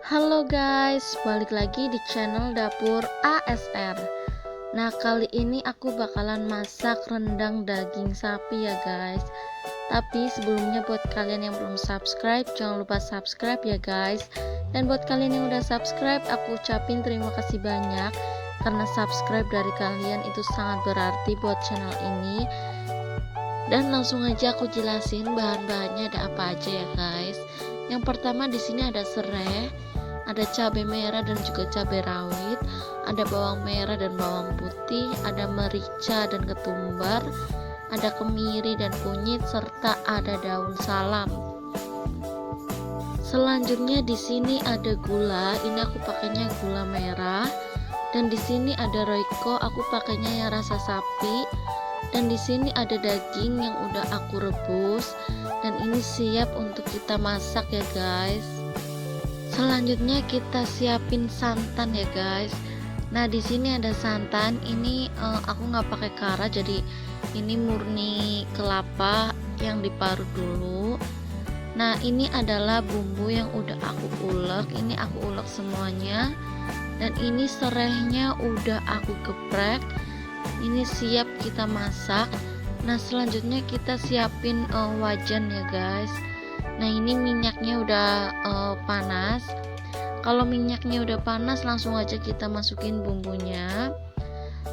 Halo guys, balik lagi di channel Dapur ASR. Nah, kali ini aku bakalan masak rendang daging sapi ya guys. Tapi sebelumnya buat kalian yang belum subscribe, jangan lupa subscribe ya guys. Dan buat kalian yang udah subscribe, aku ucapin terima kasih banyak, karena subscribe dari kalian itu sangat berarti buat channel ini. Dan langsung aja aku jelasin bahan-bahannya ada apa aja ya guys. Yang pertama di sini ada serai, ada cabai merah dan juga cabai rawit, ada bawang merah dan bawang putih, ada merica dan ketumbar, ada kemiri dan kunyit, serta ada daun salam. Selanjutnya di sini ada gula, ini aku pakainya gula merah, dan di sini ada royco, aku pakainya yang rasa sapi. Dan di sini ada daging yang udah aku rebus, dan ini siap untuk kita masak ya guys. Selanjutnya kita siapin santan ya guys. Nah di sini ada santan, ini aku nggak pakai kara, jadi ini murni kelapa yang diparut dulu. Nah ini adalah bumbu yang udah aku ulek, ini aku ulek semuanya. Dan ini serainya udah aku geprek, ini siap kita masak. Nah selanjutnya kita siapin wajan ya guys. Nah ini minyaknya udah panas. Kalau minyaknya udah panas, langsung aja kita masukin bumbunya.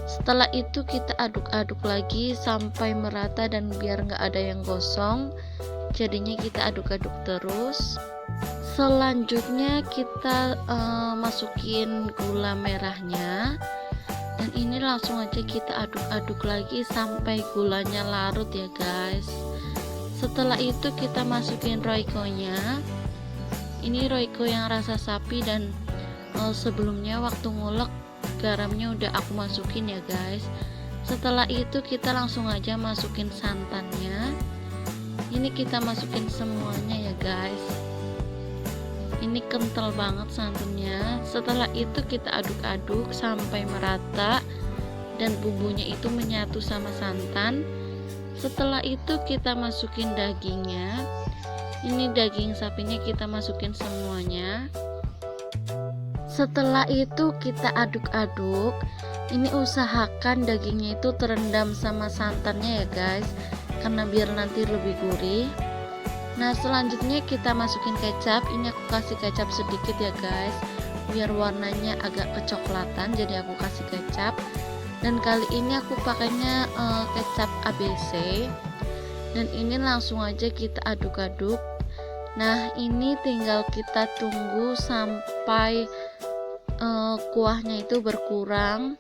Setelah itu kita aduk-aduk lagi sampai merata, dan biar nggak ada yang gosong, jadinya kita aduk-aduk terus. Selanjutnya kita masukin gula merahnya, dan ini langsung aja kita aduk-aduk lagi sampai gulanya larut ya guys. Setelah itu kita masukin royco-nya, ini royco yang rasa sapi, dan sebelumnya waktu ngulek garamnya udah aku masukin ya guys. Setelah itu kita langsung aja masukin santannya, ini kita masukin semuanya ya guys. Ini kental banget santannya. Setelah itu kita aduk-aduk sampai merata dan bumbunya itu menyatu sama santan. Setelah itu kita masukin dagingnya, ini daging sapinya kita masukin semuanya. Setelah itu kita aduk-aduk, ini usahakan dagingnya itu terendam sama santannya ya guys, karena biar nanti lebih gurih. Nah selanjutnya kita masukin kecap, ini aku kasih kecap sedikit ya guys, biar warnanya agak kecoklatan, jadi aku kasih kecap. Dan kali ini aku pakainya kecap ABC. Dan ini langsung aja kita aduk-aduk. Nah ini tinggal kita tunggu sampai kuahnya itu berkurang.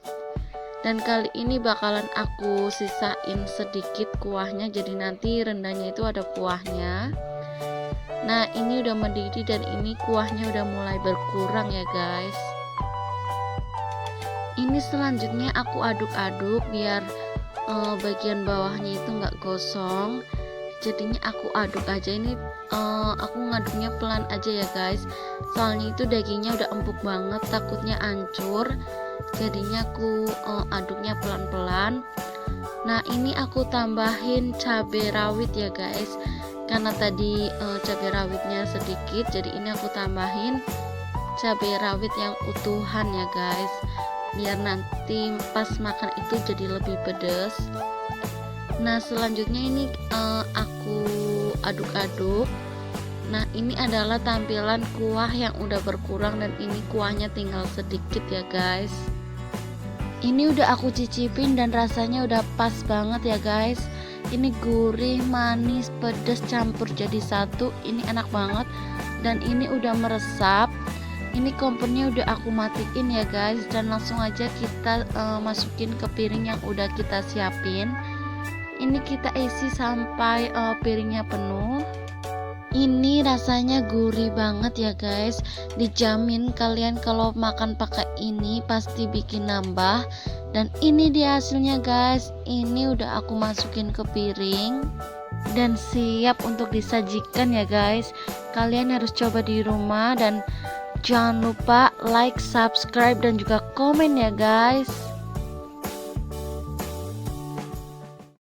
Dan kali ini bakalan aku sisain sedikit kuahnya, jadi nanti rendangnya itu ada kuahnya. Nah ini udah mendidih dan ini kuahnya udah mulai berkurang ya guys. Ini selanjutnya aku aduk-aduk biar bagian bawahnya itu nggak gosong, jadinya aku aduk aja. Ini aku ngaduknya pelan aja ya guys, soalnya itu dagingnya udah empuk banget, takutnya hancur, jadinya aku aduknya pelan-pelan. Nah ini aku tambahin cabai rawit ya guys, karena tadi cabai rawitnya sedikit, jadi ini aku tambahin cabai rawit yang utuhan ya guys, biar nanti pas makan itu jadi lebih pedas. Nah selanjutnya ini aku aduk-aduk. Nah ini adalah tampilan kuah yang udah berkurang, dan ini kuahnya tinggal sedikit ya guys. Ini udah aku cicipin dan rasanya udah pas banget ya guys. Ini gurih, manis, pedas campur jadi satu, ini enak banget. Dan ini udah meresap. Ini kompornya udah aku matiin ya guys, dan langsung aja kita masukin ke piring yang udah kita siapin. Ini kita isi sampai piringnya penuh. Ini rasanya gurih banget ya guys, dijamin kalian kalau makan pakai ini pasti bikin nambah. Dan ini dia hasilnya guys, ini udah aku masukin ke piring dan siap untuk disajikan ya guys. Kalian harus coba di rumah, dan jangan lupa like, subscribe, dan juga komen ya guys.